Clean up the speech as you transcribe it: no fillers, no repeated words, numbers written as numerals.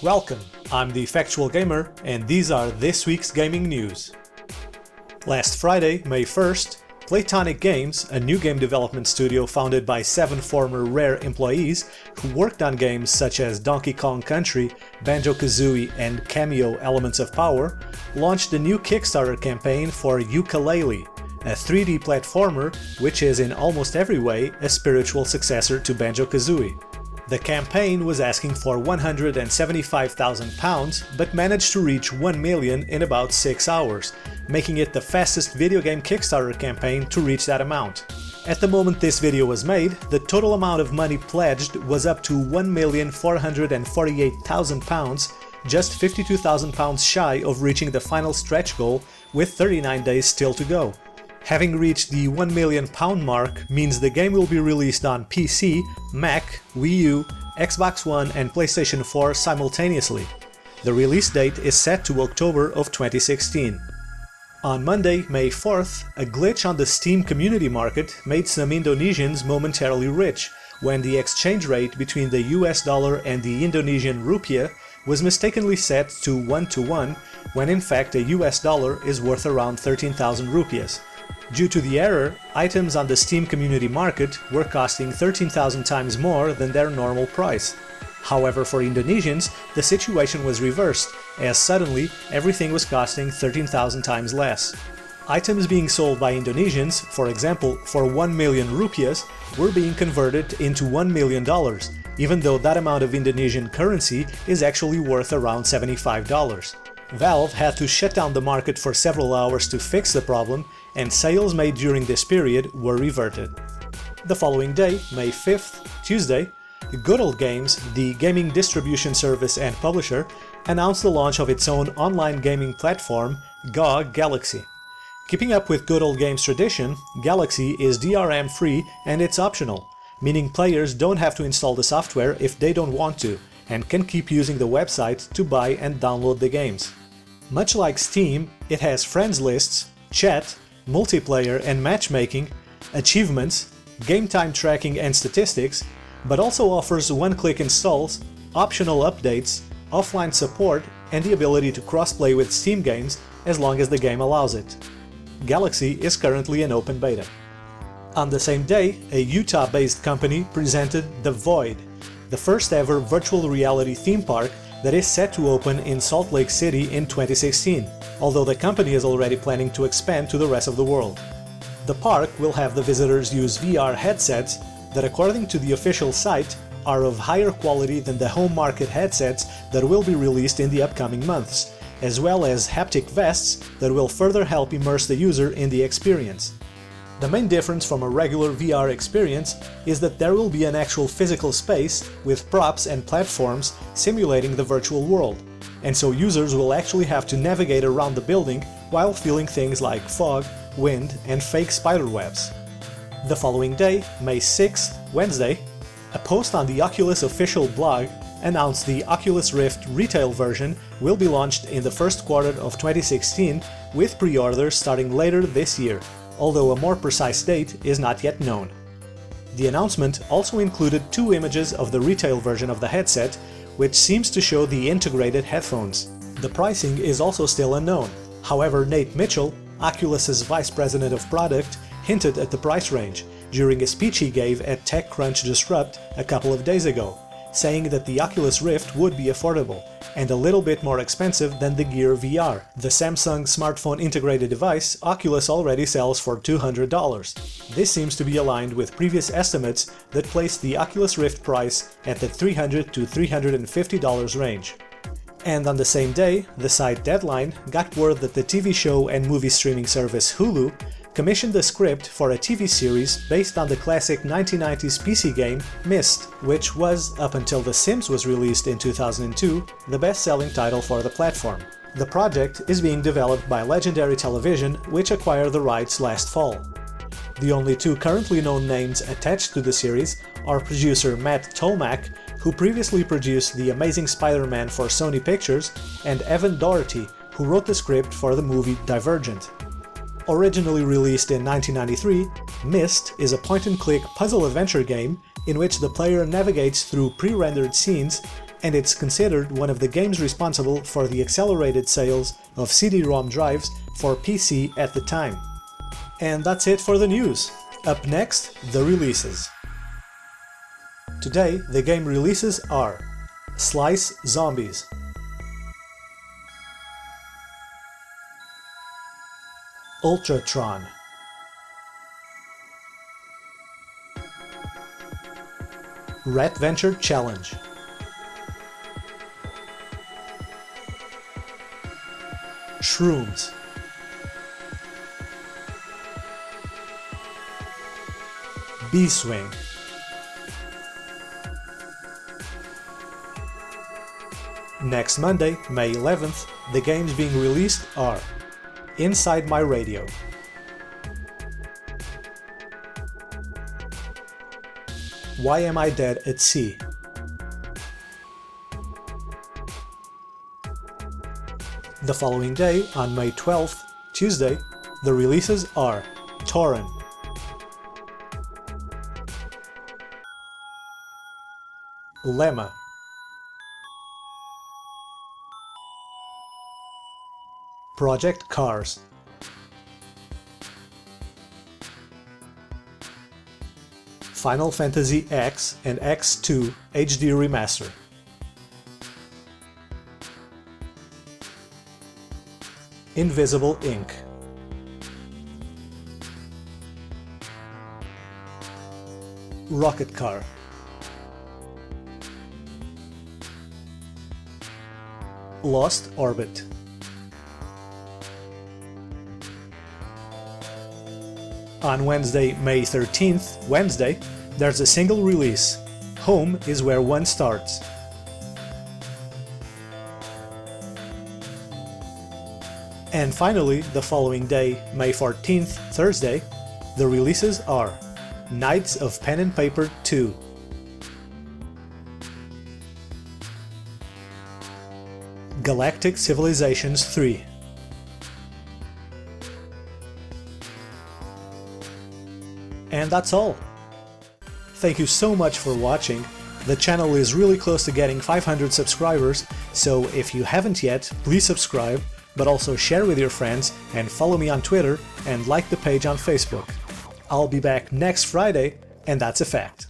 Welcome, I'm the Factual Gamer, and these are this week's gaming news. Last Friday, May 1st, Playtonic Games, a new game development studio founded by 7 former Rare employees who worked on games such as Donkey Kong Country, Banjo-Kazooie and Cameo Elements of Power, launched a new Kickstarter campaign for Yooka-Laylee, a 3D platformer which is in almost every way a spiritual successor to Banjo-Kazooie. The campaign was asking for £175,000 but managed to reach 1 million in about 6 hours, making it the fastest video game Kickstarter campaign to reach that amount. At the moment this video was made, the total amount of money pledged was up to £1,448,000, just £52,000 shy of reaching the final stretch goal with 39 days still to go. Having reached the £1 million mark means the game will be released on PC, Mac, Wii U, Xbox One and PlayStation 4 simultaneously. The release date is set to October of 2016. On Monday, May 4th, a glitch on the Steam community market made some Indonesians momentarily rich when the exchange rate between the US dollar and the Indonesian rupiah was mistakenly set to 1:1 when in fact a US dollar is worth around 13,000 rupiahs. Due to the error, items on the Steam community market were costing 13,000 times more than their normal price. However, for Indonesians, the situation was reversed, as suddenly everything was costing 13,000 times less. Items being sold by Indonesians, for example, for 1 million rupiahs, were being converted into $1 million, even though that amount of Indonesian currency is actually worth around $75. Valve had to shut down the market for several hours to fix the problem, and sales made during this period were reverted. The following day, May 5th, Tuesday, Good Old Games, the gaming distribution service and publisher, announced the launch of its own online gaming platform, GOG Galaxy. Keeping up with Good Old Games tradition, Galaxy is DRM-free and it's optional, meaning players don't have to install the software if they don't want to, and can keep using the website to buy and download the games. Much like Steam, it has friends lists, chat, multiplayer and matchmaking, achievements, game time tracking and statistics, but also offers one-click installs, optional updates, offline support and the ability to cross-play with Steam games as long as the game allows it. Galaxy is currently in open beta. On the same day, a Utah-based company presented The Void, the first ever virtual reality theme park that is set to open in Salt Lake City in 2016, although the company is already planning to expand to the rest of the world. The park will have the visitors use VR headsets that, according to the official site, are of higher quality than the home market headsets that will be released in the upcoming months, as well as haptic vests that will further help immerse the user in the experience. The main difference from a regular VR experience is that there will be an actual physical space with props and platforms simulating the virtual world, and so users will actually have to navigate around the building while feeling things like fog, wind and fake spiderwebs. The following day, May 6th, Wednesday, a post on the Oculus official blog announced the Oculus Rift retail version will be launched in the first quarter of 2016 with pre-orders starting later this year, although a more precise date is not yet known. The announcement also included 2 images of the retail version of the headset, which seems to show the integrated headphones. The pricing is also still unknown. However, Nate Mitchell, Oculus's vice president of product, hinted at the price range during a speech he gave at TechCrunch Disrupt a couple of days ago, saying that the Oculus Rift would be affordable and a little bit more expensive than the Gear VR, the Samsung smartphone integrated device Oculus already sells for $200. This seems to be aligned with previous estimates that placed the Oculus Rift price at the $300 to $350 range. And on the same day, the site Deadline got word that the TV show and movie streaming service Hulu commissioned the script for a TV series based on the classic 1990s PC game Myst, which was, up until The Sims was released in 2002, the best-selling title for the platform. The project is being developed by Legendary Television, which acquired the rights last fall. The only 2 currently known names attached to the series are producer Matt Tolmach, who previously produced The Amazing Spider-Man for Sony Pictures, and Evan Doherty, who wrote the script for the movie Divergent. Originally released in 1993, Myst is a point-and-click puzzle adventure game in which the player navigates through pre-rendered scenes and it's considered one of the games responsible for the accelerated sales of CD-ROM drives for PC at the time. And that's it for the news. Up next, the releases. Today, the game releases are Slice Zombies, Ultratron, Ratventure Challenge, Shrooms, Beeswing, Next Monday, May 11th, the games being released are Inside My Radio, Why Am I Dead at Sea, The following day, on May 12th, Tuesday, the releases are Toren, Lemma, Project Cars, Final Fantasy X and X2 HD Remaster, Invisible Ink, Rktcr, Lost Orbit, on Wednesday, May 13th, Wednesday, there's a single release, Home is Where One Starts. And finally, the following day, May 14th, Thursday, the releases are Knights of Pen and Paper 2, Galactic Civilizations III, and that's all. Thank you so much for watching. The channel is really close to getting 500 subscribers, so if you haven't yet, please subscribe, but also share with your friends and follow me on Twitter and like the page on Facebook. I'll be back next Friday, and that's a fact.